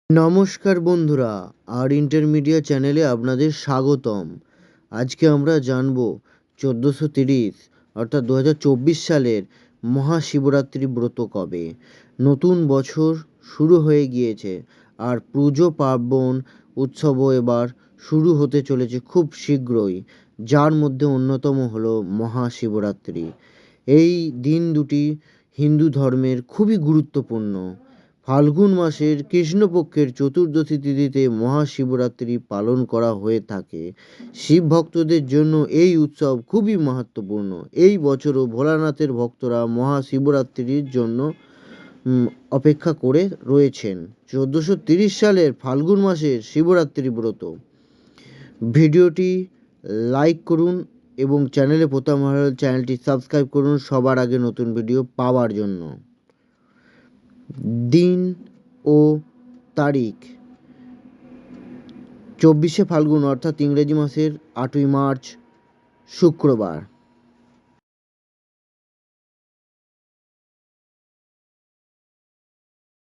নমস্কার বন্ধুরা, আর ইন্টারমিডিয়া চ্যানেলে আপনাদের স্বাগতম। আজকে আমরা জানব 1430 অর্থাৎ 2024 সালের মহাশিবরাত্রি ব্রত কবে। নতুন বছর শুরু হয়ে গিয়েছে, আর পুজো পার্বণ উৎসবও এবার শুরু হতে চলেছে খুব শীঘ্রই, যার মধ্যে অন্যতম হলো মহাশিবরাত্রি। এই দিন দুটি হিন্দু ধর্মের খুবই গুরুত্বপূর্ণ। ফাল্গুন মাসের কৃষ্ণপক্ষের চতুর্দশী তিথিতে মহাশিবরাত্রি পালন করা হয়ে থাকে। শিব ভক্তদের জন্য এই উৎসব খুবই মাহাত্ম্যপূর্ণ। এই বছরও ভোলানাথের ভক্তরা মহাশিবরাত্রির জন্য অপেক্ষা করে রয়েছেন। 1430 সালের ফাল্গুন মাসের শিবরাত্রি ব্রত। ভিডিওটি লাইক করুন এবং চ্যানেলে প্রথম হলে চ্যানেলটি সাবস্ক্রাইব করুন সবার আগে নতুন ভিডিও পাওয়ার জন্য। দিন ও তারিখ: 24শে ফাল্গুন অর্থাৎ ইংরেজি মাসের 8ই মার্চ শুক্রবার।